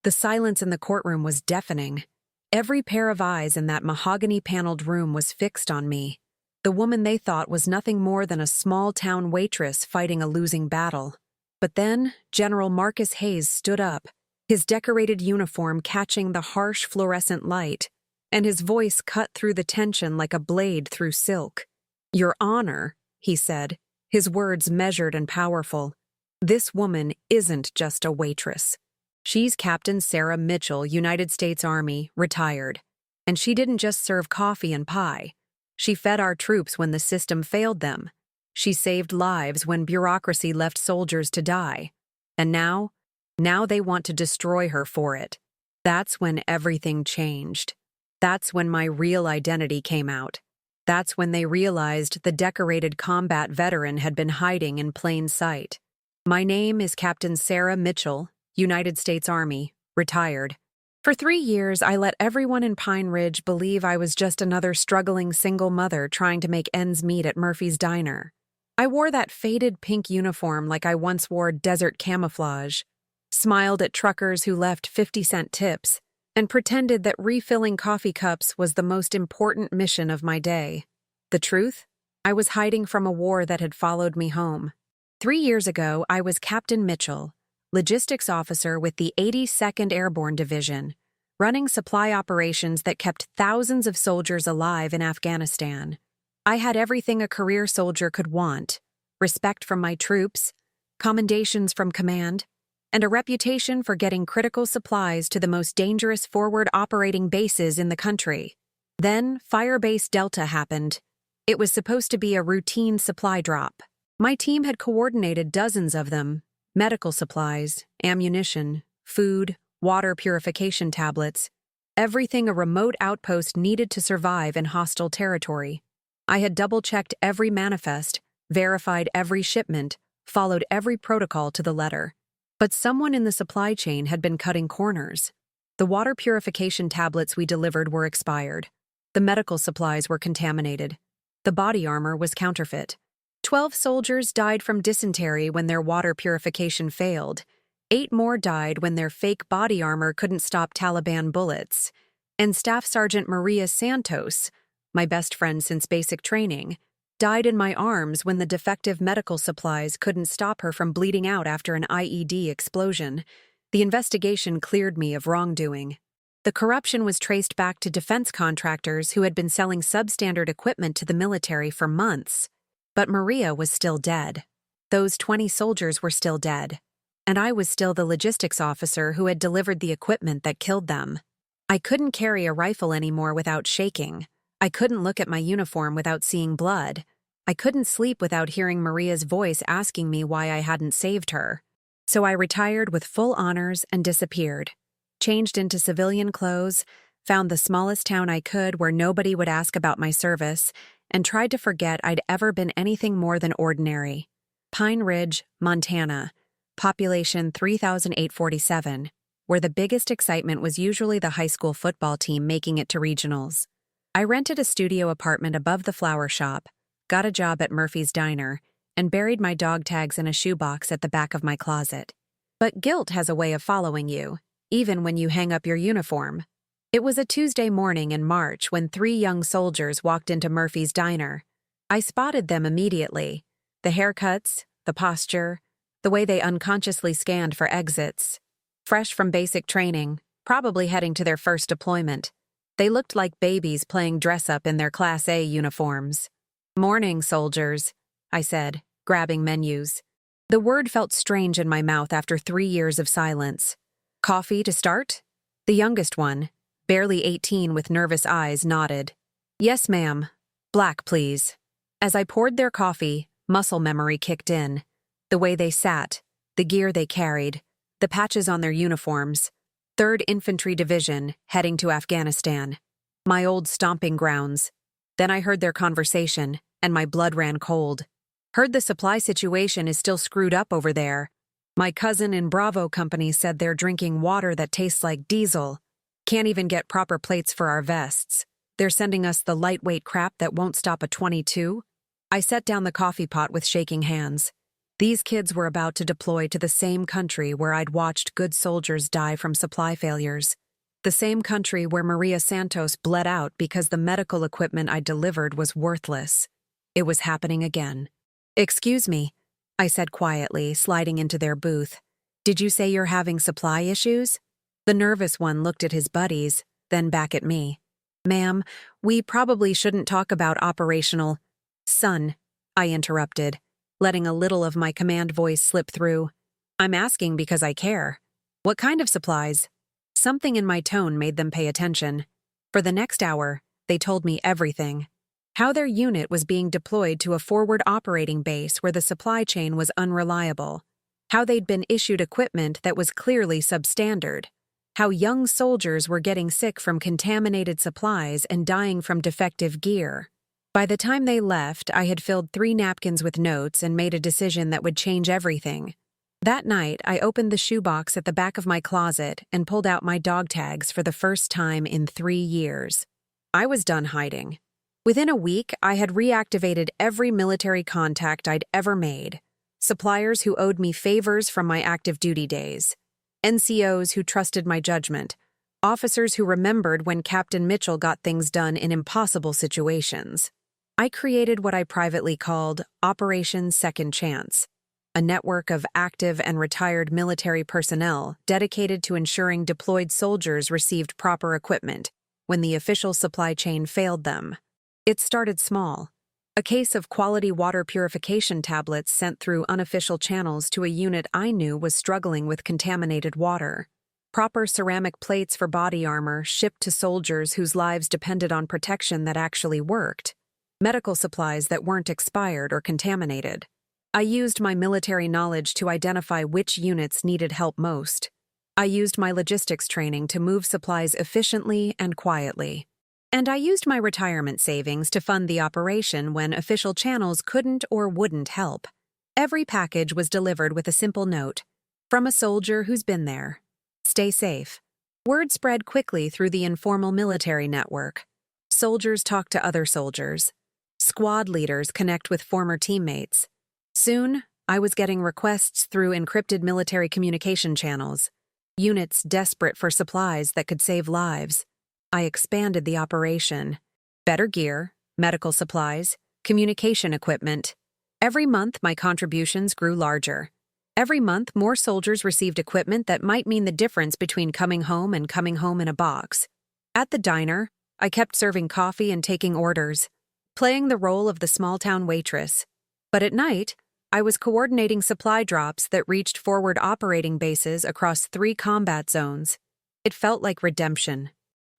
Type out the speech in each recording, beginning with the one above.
The silence in the courtroom was deafening. Every pair of eyes in that mahogany-paneled room was fixed on me. The woman they thought was nothing more than a small-town waitress fighting a losing battle. But then, General Marcus Hayes stood up, his decorated uniform catching the harsh fluorescent light, and his voice cut through the tension like a blade through silk. "Your Honor," he said, his words measured and powerful, "this woman isn't just a waitress. She's Captain Sarah Mitchell, United States Army, retired. And she didn't just serve coffee and pie. She fed our troops when the system failed them. She saved lives when bureaucracy left soldiers to die. And now they want to destroy her for it. That's when everything changed. That's when my real identity came out. That's when they realized the decorated combat veteran had been hiding in plain sight. My name is Captain Sarah Mitchell, United States Army, retired. For 3 years, I let everyone in Pine Ridge believe I was just another struggling single mother trying to make ends meet at Murphy's Diner. I wore that faded pink uniform like I once wore desert camouflage, smiled at truckers who left 50-cent tips, and pretended that refilling coffee cups was the most important mission of my day. The truth? I was hiding from a war that had followed me home. 3 years ago, I was Captain Mitchell, logistics officer with the 82nd Airborne Division, running supply operations that kept thousands of soldiers alive in Afghanistan. I had everything a career soldier could want: respect from my troops, commendations from command, and a reputation for getting critical supplies to the most dangerous forward operating bases in the country. Then, Firebase Delta happened. It was supposed to be a routine supply drop. My team had coordinated dozens of them: medical supplies, ammunition, food, water purification tablets, everything a remote outpost needed to survive in hostile territory. I had double-checked every manifest, verified every shipment, followed every protocol to the letter. But someone in the supply chain had been cutting corners. The water purification tablets we delivered were expired. The medical supplies were contaminated. The body armor was counterfeit. 12 soldiers died from dysentery when their water purification failed. 8 more died when their fake body armor couldn't stop Taliban bullets. And Staff Sergeant Maria Santos, my best friend since basic training, died in my arms when the defective medical supplies couldn't stop her from bleeding out after an IED explosion. The investigation cleared me of wrongdoing. The corruption was traced back to defense contractors who had been selling substandard equipment to the military for months. But Maria was still dead. Those 20 soldiers were still dead. And I was still the logistics officer who had delivered the equipment that killed them. I couldn't carry a rifle anymore without shaking. I couldn't look at my uniform without seeing blood. I couldn't sleep without hearing Maria's voice asking me why I hadn't saved her. So I retired with full honors and disappeared. Changed into civilian clothes, found the smallest town I could where nobody would ask about my service, and tried to forget I'd ever been anything more than ordinary. Pine Ridge, Montana, population 3,847, where the biggest excitement was usually the high school football team making it to regionals. I rented a studio apartment above the flower shop, got a job at Murphy's Diner, and buried my dog tags in a shoebox at the back of my closet. But guilt has a way of following you, even when you hang up your uniform. It was a Tuesday morning in March when 3 young soldiers walked into Murphy's Diner. I spotted them immediately. The haircuts, the posture, the way they unconsciously scanned for exits. Fresh from basic training, probably heading to their first deployment. They looked like babies playing dress-up in their Class A uniforms. "Morning, soldiers," I said, grabbing menus. The word felt strange in my mouth after 3 years of silence. "Coffee to start?" The youngest one, barely 18 with nervous eyes, nodded. "Yes, ma'am. Black, please." As I poured their coffee, muscle memory kicked in. The way they sat, the gear they carried, the patches on their uniforms. 3rd Infantry Division, heading to Afghanistan. My old stomping grounds. Then I heard their conversation, and my blood ran cold. "Heard the supply situation is still screwed up over there. My cousin in Bravo Company said they're drinking water that tastes like diesel. Can't even get proper plates for our vests. They're sending us the lightweight crap that won't stop a .22. I set down the coffee pot with shaking hands. These kids were about to deploy to the same country where I'd watched good soldiers die from supply failures. The same country where Maria Santos bled out because the medical equipment I delivered was worthless. It was happening again. "Excuse me," I said quietly, sliding into their booth. "Did you say you're having supply issues?" The nervous one looked at his buddies, then back at me. "Ma'am, we probably shouldn't talk about operational—" "Son," I interrupted, letting a little of my command voice slip through. "I'm asking because I care. What kind of supplies?" Something in my tone made them pay attention. For the next hour, they told me everything. How their unit was being deployed to a forward operating base where the supply chain was unreliable. How they'd been issued equipment that was clearly substandard. How young soldiers were getting sick from contaminated supplies and dying from defective gear. By the time they left, I had filled 3 napkins with notes and made a decision that would change everything. That night, I opened the shoebox at the back of my closet and pulled out my dog tags for the first time in 3 years. I was done hiding. Within a week, I had reactivated every military contact I'd ever made. Suppliers who owed me favors from my active duty days. NCOs who trusted my judgment. Officers who remembered when Captain Mitchell got things done in impossible situations. I created what I privately called Operation Second Chance, a network of active and retired military personnel dedicated to ensuring deployed soldiers received proper equipment when the official supply chain failed them. It started small. A case of quality water purification tablets sent through unofficial channels to a unit I knew was struggling with contaminated water. Proper ceramic plates for body armor shipped to soldiers whose lives depended on protection that actually worked. Medical supplies that weren't expired or contaminated. I used my military knowledge to identify which units needed help most. I used my logistics training to move supplies efficiently and quietly. And I used my retirement savings to fund the operation when official channels couldn't or wouldn't help. Every package was delivered with a simple note, from a soldier who's been there. Stay safe. Word spread quickly through the informal military network. Soldiers talk to other soldiers. Squad leaders connect with former teammates. Soon, I was getting requests through encrypted military communication channels. Units desperate for supplies that could save lives. I expanded the operation. Better gear, medical supplies, communication equipment. Every month, my contributions grew larger. Every month, more soldiers received equipment that might mean the difference between coming home and coming home in a box. At the diner, I kept serving coffee and taking orders, playing the role of the small-town waitress. But at night, I was coordinating supply drops that reached forward operating bases across 3 combat zones. It felt like redemption.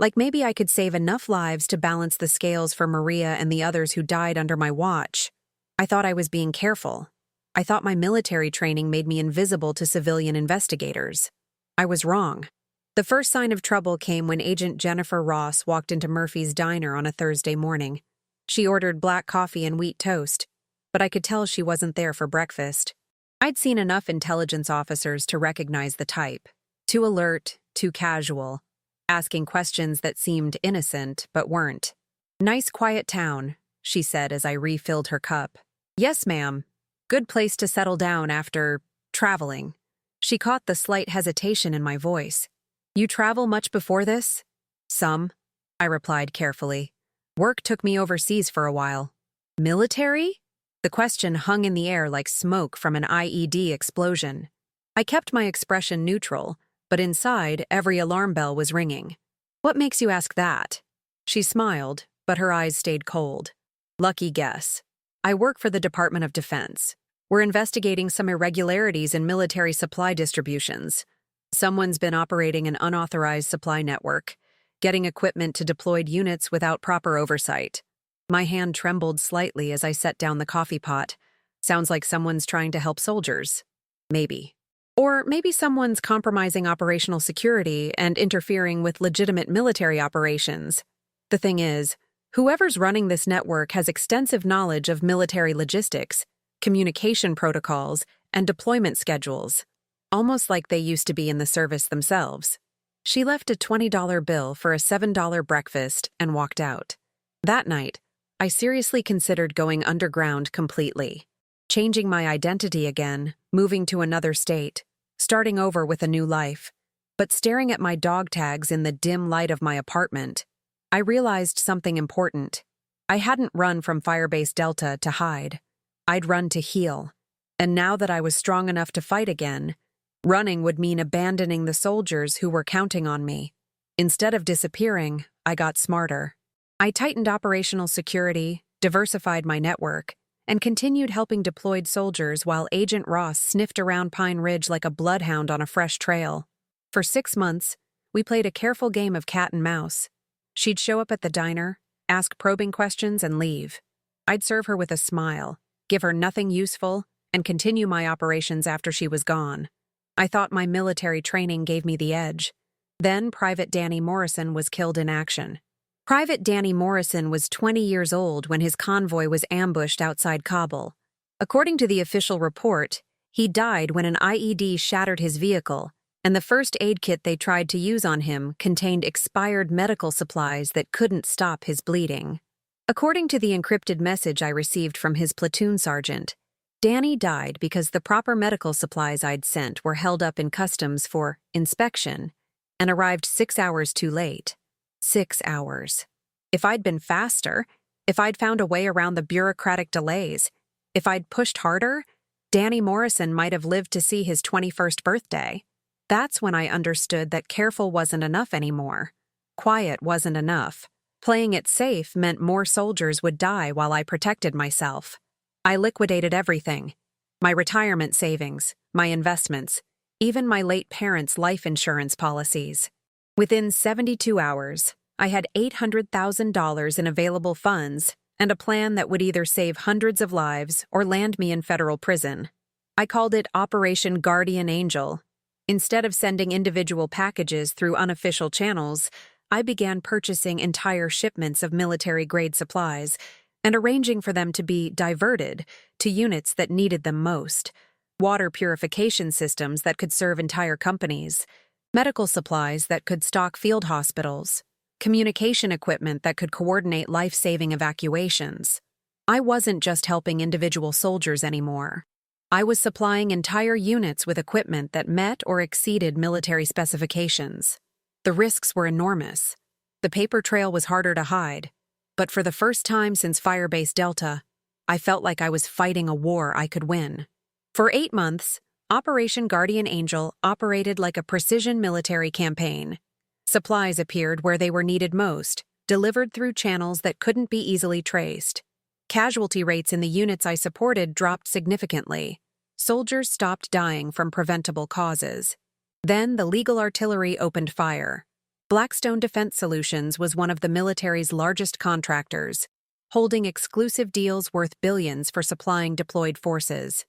Like maybe I could save enough lives to balance the scales for Maria and the others who died under my watch. I thought I was being careful. I thought my military training made me invisible to civilian investigators. I was wrong. The first sign of trouble came when Agent Jennifer Ross walked into Murphy's diner on a Thursday morning. She ordered black coffee and wheat toast, but I could tell she wasn't there for breakfast. I'd seen enough intelligence officers to recognize the type. Too alert, too casual, asking questions that seemed innocent but weren't. "Nice quiet town," she said as I refilled her cup. "Yes, ma'am. Good place to settle down after traveling." She caught the slight hesitation in my voice. "You travel much before this?" "Some," I replied carefully. "Work took me overseas for a while." "Military?" The question hung in the air like smoke from an IED explosion. I kept my expression neutral, but inside, every alarm bell was ringing. "What makes you ask that?" She smiled, but her eyes stayed cold. "Lucky guess. I work for the Department of Defense. We're investigating some irregularities in military supply distributions. Someone's been operating an unauthorized supply network, getting equipment to deployed units without proper oversight." My hand trembled slightly as I set down the coffee pot. Sounds like someone's trying to help soldiers. Maybe. Or maybe someone's compromising operational security and interfering with legitimate military operations. The thing is, whoever's running this network has extensive knowledge of military logistics, communication protocols, and deployment schedules, almost like they used to be in the service themselves. She left a $20 bill for a $7 breakfast and walked out. That night, I seriously considered going underground completely. changing my identity again, moving to another state, starting over with a new life. But staring at my dog tags in the dim light of my apartment, I realized something important. I hadn't run from Firebase Delta to hide. I'd run to heal. And now that I was strong enough to fight again, running would mean abandoning the soldiers who were counting on me. Instead of disappearing, I got smarter. I tightened operational security, diversified my network, and continued helping deployed soldiers while Agent Ross sniffed around Pine Ridge like a bloodhound on a fresh trail. For 6 months, we played a careful game of cat and mouse. She'd show up at the diner, ask probing questions, and leave. I'd serve her with a smile, give her nothing useful, and continue my operations after she was gone. I thought my military training gave me the edge. Then Private Danny Morrison was killed in action. Private Danny Morrison was 20 years old when his convoy was ambushed outside Kabul. According to the official report, he died when an IED shattered his vehicle, and the first aid kit they tried to use on him contained expired medical supplies that couldn't stop his bleeding. According to the encrypted message I received from his platoon sergeant, Danny died because the proper medical supplies I'd sent were held up in customs for inspection and arrived 6 hours too late. 6 hours. If I'd been faster, if I'd found a way around the bureaucratic delays, if I'd pushed harder, Danny Morrison might have lived to see his 21st birthday. That's when I understood that careful wasn't enough anymore. Quiet wasn't enough. Playing it safe meant more soldiers would die while I protected myself. I liquidated everything. My retirement savings, my investments, even my late parents' life insurance policies. Within 72 hours, I had $800,000 in available funds and a plan that would either save hundreds of lives or land me in federal prison. I called it Operation Guardian Angel. Instead of sending individual packages through unofficial channels, I began purchasing entire shipments of military-grade supplies and arranging for them to be diverted to units that needed them most. Water purification systems that could serve entire companies, medical supplies that could stock field hospitals, communication equipment that could coordinate life-saving evacuations. I wasn't just helping individual soldiers anymore. I was supplying entire units with equipment that met or exceeded military specifications. The risks were enormous. The paper trail was harder to hide. But for the first time since Firebase Delta, I felt like I was fighting a war I could win. For 8 months, Operation Guardian Angel operated like a precision military campaign. Supplies appeared where they were needed most, delivered through channels that couldn't be easily traced. Casualty rates in the units I supported dropped significantly. Soldiers stopped dying from preventable causes. Then the legal artillery opened fire. Blackstone Defense Solutions was one of the military's largest contractors, holding exclusive deals worth billions for supplying deployed forces.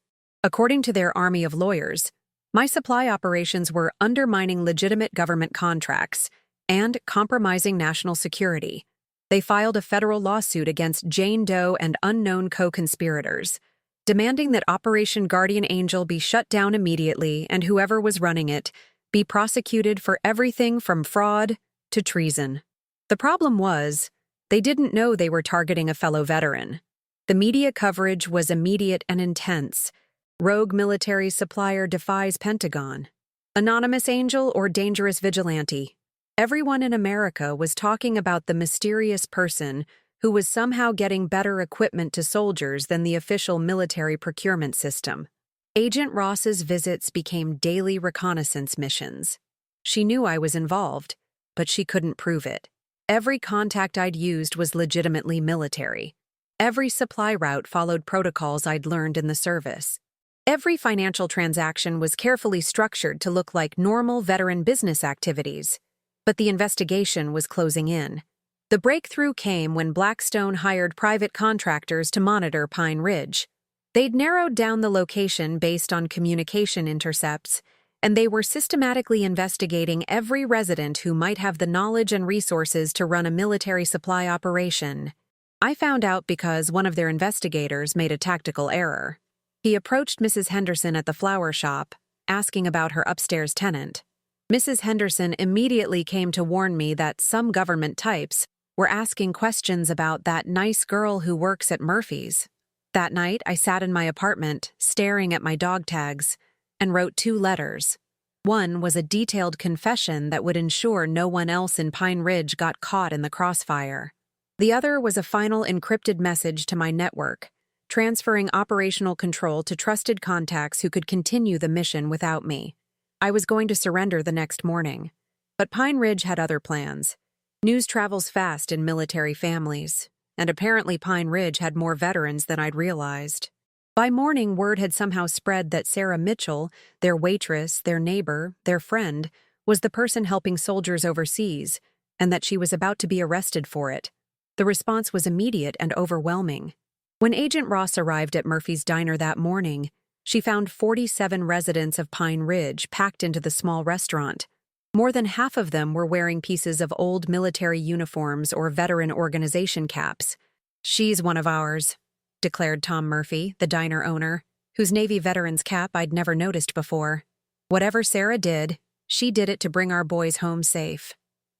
According to their army of lawyers, my supply operations were undermining legitimate government contracts and compromising national security. They filed a federal lawsuit against Jane Doe and unknown co-conspirators, demanding that Operation Guardian Angel be shut down immediately and whoever was running it be prosecuted for everything from fraud to treason. The problem was, they didn't know they were targeting a fellow veteran. The media coverage was immediate and intense. Rogue military supplier defies Pentagon. Anonymous angel or dangerous vigilante. Everyone in America was talking about the mysterious person who was somehow getting better equipment to soldiers than the official military procurement system. Agent Ross's visits became daily reconnaissance missions. She knew I was involved, but she couldn't prove it. Every contact I'd used was legitimately military. Every supply route followed protocols I'd learned in the service. Every financial transaction was carefully structured to look like normal veteran business activities. But the investigation was closing in. The breakthrough came when Blackstone hired private contractors to monitor Pine Ridge. They'd narrowed down the location based on communication intercepts, and they were systematically investigating every resident who might have the knowledge and resources to run a military supply operation. I found out because one of their investigators made a tactical error. He approached Mrs. Henderson at the flower shop, asking about her upstairs tenant. Mrs. Henderson immediately came to warn me that some government types were asking questions about that nice girl who works at Murphy's. That night, I sat in my apartment, staring at my dog tags, and wrote 2 letters. One was a detailed confession that would ensure no one else in Pine Ridge got caught in the crossfire. The other was a final encrypted message to my network, transferring operational control to trusted contacts who could continue the mission without me. I was going to surrender the next morning. But Pine Ridge had other plans. News travels fast in military families, and apparently Pine Ridge had more veterans than I'd realized. By morning, word had somehow spread that Sarah Mitchell, their waitress, their neighbor, their friend, was the person helping soldiers overseas, and that she was about to be arrested for it. The response was immediate and overwhelming. When Agent Ross arrived at Murphy's Diner that morning, she found 47 residents of Pine Ridge packed into the small restaurant. More than half of them were wearing pieces of old military uniforms or veteran organization caps. "She's one of ours," declared Tom Murphy, the diner owner, whose Navy veteran's cap I'd never noticed before. "Whatever Sarah did, she did it to bring our boys home safe."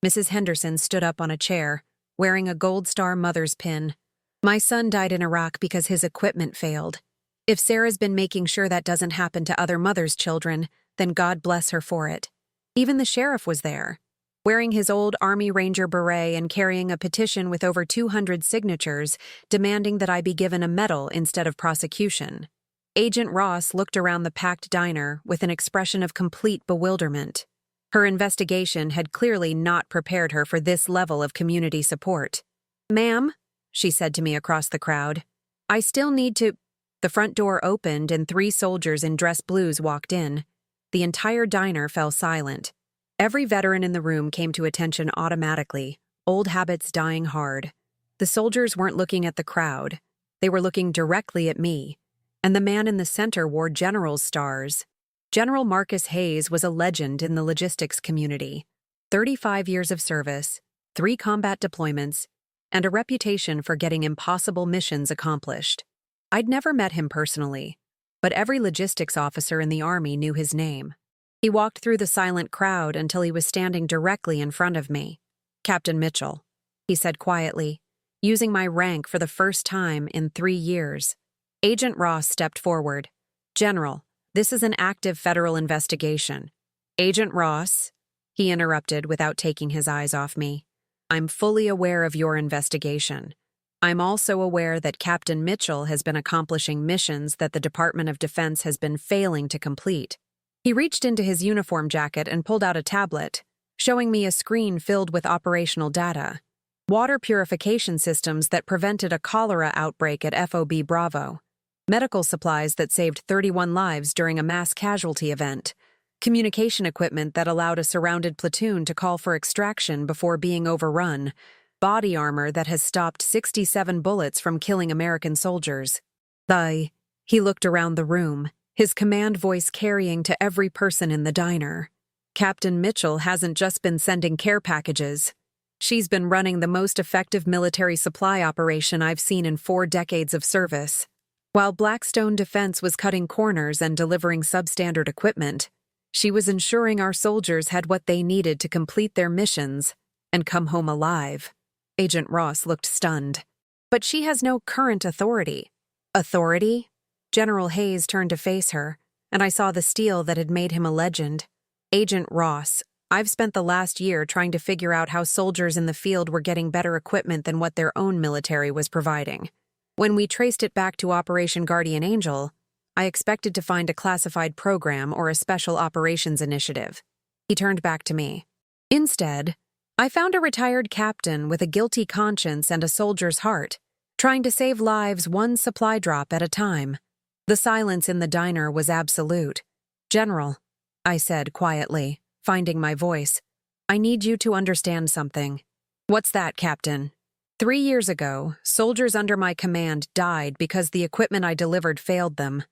Mrs. Henderson stood up on a chair, wearing a Gold Star mother's pin. "My son died in Iraq because his equipment failed. If Sarah's been making sure that doesn't happen to other mothers' children, then God bless her for it." Even the sheriff was there, wearing his old Army Ranger beret and carrying a petition with over 200 signatures demanding that I be given a medal instead of prosecution. Agent Ross looked around the packed diner with an expression of complete bewilderment. Her investigation had clearly not prepared her for this level of community support. "Ma'am," she said to me across the crowd, "I still need to—" The front door opened and 3 soldiers in dress blues walked in. The entire diner fell silent. Every veteran in the room came to attention automatically, old habits dying hard. The soldiers weren't looking at the crowd. They were looking directly at me, and the man in the center wore general's stars. General Marcus Hayes was a legend in the logistics community. 35 years of service, 3 combat deployments, and a reputation for getting impossible missions accomplished. I'd never met him personally, but every logistics officer in the Army knew his name. He walked through the silent crowd until he was standing directly in front of me. "Captain Mitchell," he said quietly, using my rank for the first time in 3 years. Agent Ross stepped forward. "General, this is an active federal investigation." "Agent Ross," he interrupted without taking his eyes off me, "I'm fully aware of your investigation. I'm also aware that Captain Mitchell has been accomplishing missions that the Department of Defense has been failing to complete." He reached into his uniform jacket and pulled out a tablet, showing me a screen filled with operational data. Water purification systems that prevented a cholera outbreak at FOB Bravo. Medical supplies that saved 31 lives during a mass casualty event. Communication equipment that allowed a surrounded platoon to call for extraction before being overrun. Body armor that has stopped 67 bullets from killing American soldiers. He looked around the room, his command voice carrying to every person in the diner. "Captain Mitchell hasn't just been sending care packages. She's been running the most effective military supply operation I've seen in 4 decades of service. While Blackstone Defense was cutting corners and delivering substandard equipment, she was ensuring our soldiers had what they needed to complete their missions and come home alive." Agent Ross looked stunned. "But she has no current authority." "Authority?" General Hayes turned to face her, and I saw the steel that had made him a legend. "Agent Ross, I've spent the last year trying to figure out how soldiers in the field were getting better equipment than what their own military was providing. When we traced it back to Operation Guardian Angel, I expected to find a classified program or a special operations initiative." He turned back to me. "Instead, I found a retired captain with a guilty conscience and a soldier's heart, trying to save lives one supply drop at a time." The silence in the diner was absolute. "General," I said quietly, finding my voice, "I need you to understand something." "What's that, Captain?" 3 years ago, soldiers under my command died because the equipment I delivered failed them.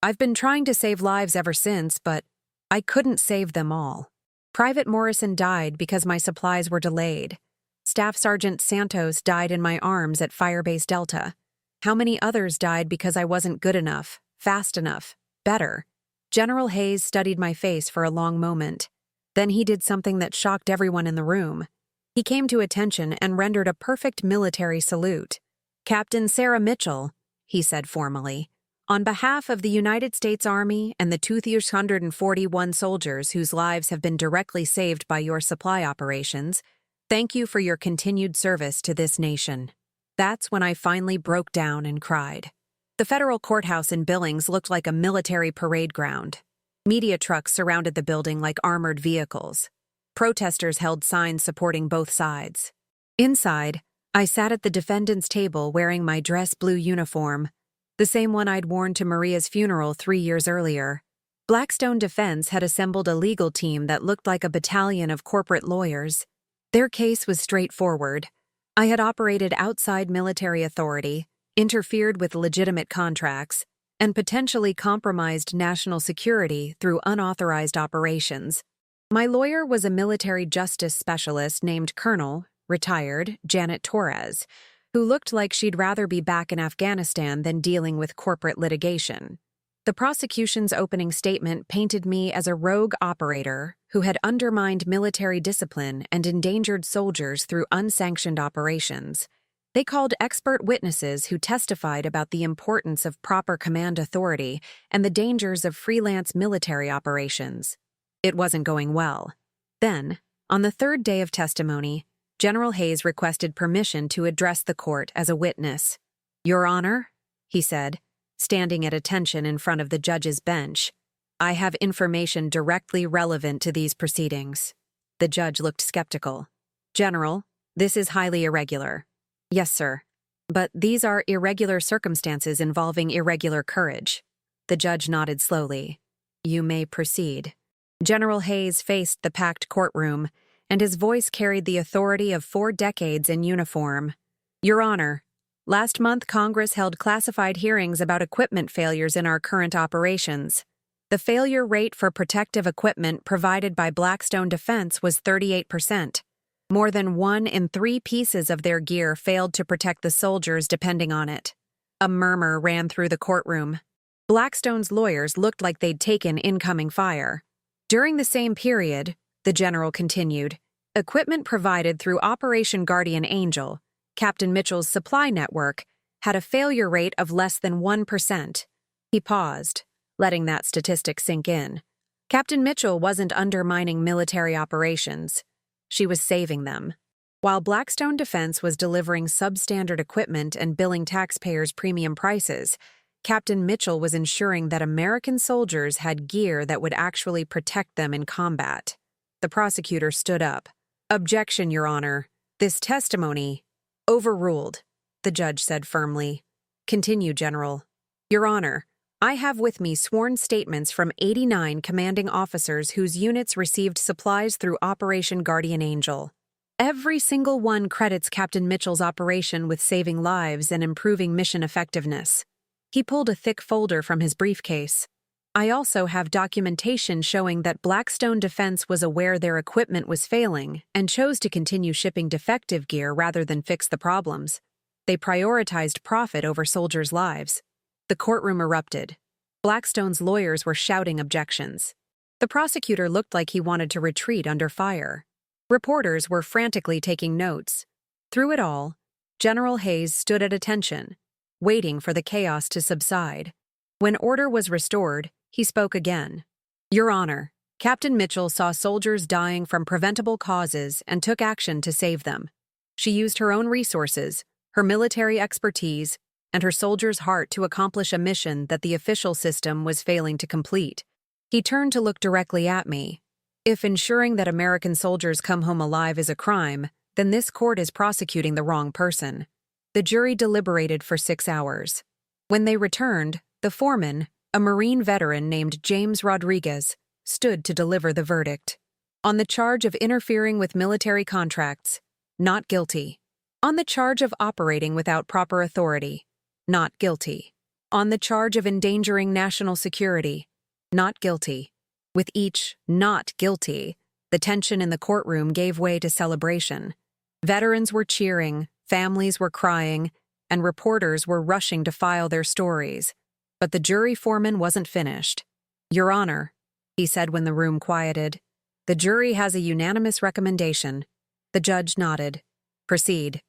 I've been trying to save lives ever since, but I couldn't save them all. Private Morrison died because my supplies were delayed. Staff Sergeant Santos died in my arms at Firebase Delta. How many others died because I wasn't good enough, fast enough, better? General Hayes studied my face for a long moment. Then he did something that shocked everyone in the room. He came to attention and rendered a perfect military salute. "Captain Sarah Mitchell," he said formally. On behalf of the United States Army and the 241 soldiers whose lives have been directly saved by your supply operations, thank you for your continued service to this nation. That's when I finally broke down and cried. The federal courthouse in Billings looked like a military parade ground. Media trucks surrounded the building like armored vehicles. Protesters held signs supporting both sides. Inside, I sat at the defendant's table wearing my dress blue uniform, the same one I'd worn to Maria's funeral 3 years earlier. Blackstone Defense had assembled a legal team that looked like a battalion of corporate lawyers. Their case was straightforward. I had operated outside military authority, interfered with legitimate contracts, and potentially compromised national security through unauthorized operations. My lawyer was a military justice specialist named Colonel, retired, Janet Torres, who looked like she'd rather be back in Afghanistan than dealing with corporate litigation. The prosecution's opening statement painted me as a rogue operator who had undermined military discipline and endangered soldiers through unsanctioned operations. They called expert witnesses who testified about the importance of proper command authority and the dangers of freelance military operations. It wasn't going well. Then, on the third day of testimony, General Hayes requested permission to address the court as a witness. "Your Honor," he said, standing at attention in front of the judge's bench, "I have information directly relevant to these proceedings." The judge looked skeptical. "General, this is highly irregular." "Yes, sir. But these are irregular circumstances involving irregular courage." The judge nodded slowly. "You may proceed." General Hayes faced the packed courtroom, and his voice carried the authority of 4 decades in uniform. "Your Honor, last month Congress held classified hearings about equipment failures in our current operations. The failure rate for protective equipment provided by Blackstone Defense was 38%. More than 1 in 3 pieces of their gear failed to protect the soldiers depending on it." A murmur ran through the courtroom. Blackstone's lawyers looked like they'd taken incoming fire. During the same period, the general continued, equipment provided through Operation Guardian Angel, Captain Mitchell's supply network, had a failure rate of less than 1%. He paused, letting that statistic sink in. Captain Mitchell wasn't undermining military operations. She was saving them. While Blackstone Defense was delivering substandard equipment and billing taxpayers premium prices, Captain Mitchell was ensuring that American soldiers had gear that would actually protect them in combat. The prosecutor stood up. "Objection, Your Honor. This testimony..." "Overruled," the judge said firmly. "Continue, General." "Your Honor, I have with me sworn statements from 89 commanding officers whose units received supplies through Operation Guardian Angel. Every single one credits Captain Mitchell's operation with saving lives and improving mission effectiveness." He pulled a thick folder from his briefcase. "I also have documentation showing that Blackstone Defense was aware their equipment was failing and chose to continue shipping defective gear rather than fix the problems. They prioritized profit over soldiers' lives." The courtroom erupted. Blackstone's lawyers were shouting objections. The prosecutor looked like he wanted to retreat under fire. Reporters were frantically taking notes. Through it all, General Hayes stood at attention, waiting for the chaos to subside. When order was restored, he spoke again. "Your Honor, Captain Mitchell saw soldiers dying from preventable causes and took action to save them. She used her own resources, her military expertise, and her soldiers' heart to accomplish a mission that the official system was failing to complete." He turned to look directly at me. "If ensuring that American soldiers come home alive is a crime, then this court is prosecuting the wrong person." The jury deliberated for 6 hours. When they returned, the foreman, a Marine veteran named James Rodriguez, stood to deliver the verdict. On the charge of interfering with military contracts, not guilty. On the charge of operating without proper authority, not guilty. On the charge of endangering national security, not guilty. With each not guilty, the tension in the courtroom gave way to celebration. Veterans were cheering, families were crying, and reporters were rushing to file their stories. But the jury foreman wasn't finished. "Your Honor," he said when the room quieted, "the jury has a unanimous recommendation." The judge nodded. "Proceed."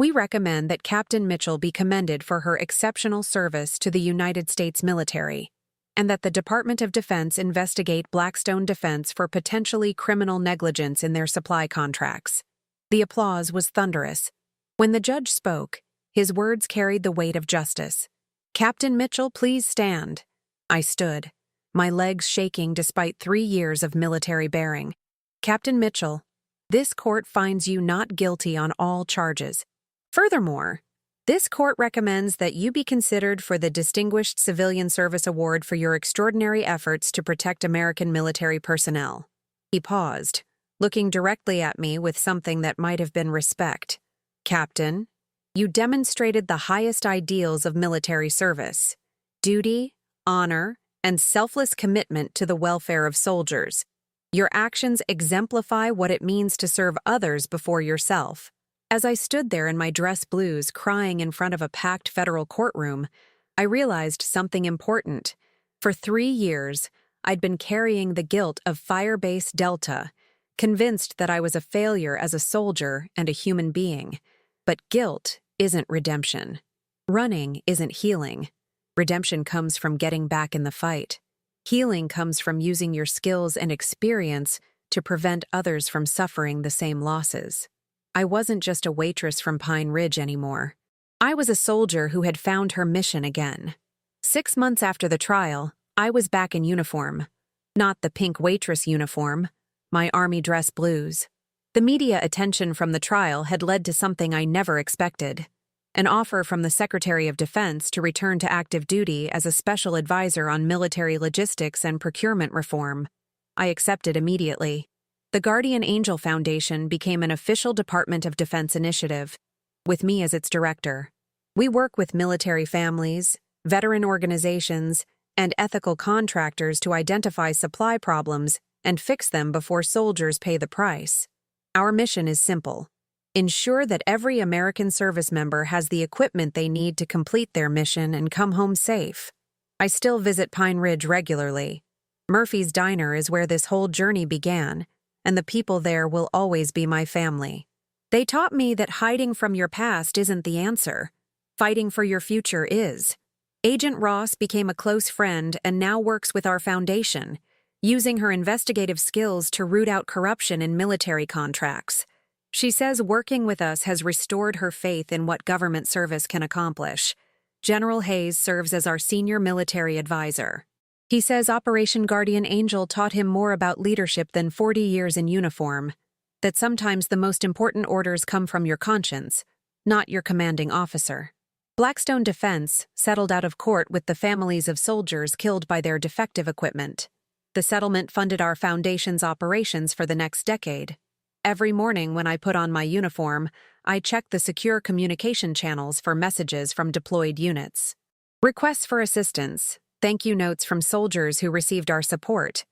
We recommend that Captain Mitchell be commended for her exceptional service to the United States military, and that the Department of Defense investigate Blackstone Defense for potentially criminal negligence in their supply contracts. The applause was thunderous. When the judge spoke, his words carried the weight of justice. "Captain Mitchell, please stand." I stood, my legs shaking despite 3 years of military bearing. "Captain Mitchell, this court finds you not guilty on all charges. Furthermore, this court recommends that you be considered for the Distinguished Civilian Service Award for your extraordinary efforts to protect American military personnel." He paused, looking directly at me with something that might have been respect. "Captain, you demonstrated the highest ideals of military service: duty, honor, and selfless commitment to the welfare of soldiers. Your actions exemplify what it means to serve others before yourself." As I stood there in my dress blues crying in front of a packed federal courtroom, I realized something important. For 3 years, I'd been carrying the guilt of Firebase Delta, convinced that I was a failure as a soldier and a human being. But guilt isn't redemption. Running isn't healing. Redemption comes from getting back in the fight. Healing comes from using your skills and experience to prevent others from suffering the same losses. I wasn't just a waitress from Pine Ridge anymore. I was a soldier who had found her mission again. 6 months after the trial, I was back in uniform. Not the pink waitress uniform, my army dress blues. The media attention from the trial had led to something I never expected: an offer from the Secretary of Defense to return to active duty as a special advisor on military logistics and procurement reform. I accepted immediately. The Guardian Angel Foundation became an official Department of Defense initiative, with me as its director. We work with military families, veteran organizations, and ethical contractors to identify supply problems and fix them before soldiers pay the price. Our mission is simple: ensure that every American service member has the equipment they need to complete their mission and come home safe. I still visit Pine Ridge regularly. Murphy's Diner is where this whole journey began, and the people there will always be my family. They taught me that hiding from your past isn't the answer. Fighting for your future is. Agent Ross became a close friend and now works with our foundation, using her investigative skills to root out corruption in military contracts. She says working with us has restored her faith in what government service can accomplish. General Hayes serves as our senior military advisor. He says Operation Guardian Angel taught him more about leadership than 40 years in uniform, that sometimes the most important orders come from your conscience, not your commanding officer. Blackstone Defense settled out of court with the families of soldiers killed by their defective equipment. The settlement funded our foundation's operations for the next decade. Every morning when I put on my uniform, I check the secure communication channels for messages from deployed units. Requests for assistance, thank you notes from soldiers who received our support,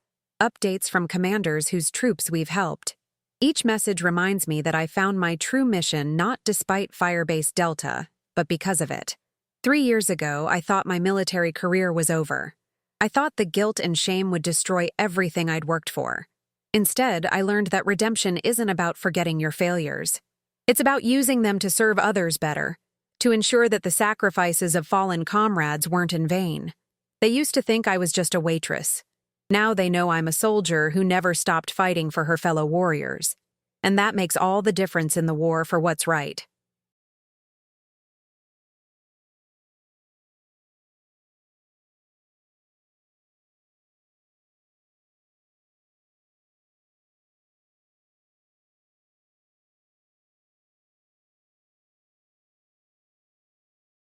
updates from commanders whose troops we've helped. Each message reminds me that I found my true mission not despite Firebase Delta, but because of it. 3 years ago, I thought my military career was over. I thought the guilt and shame would destroy everything I'd worked for. Instead, I learned that redemption isn't about forgetting your failures. It's about using them to serve others better, to ensure that the sacrifices of fallen comrades weren't in vain. They used to think I was just a waitress. Now they know I'm a soldier who never stopped fighting for her fellow warriors. And that makes all the difference in the war for what's right.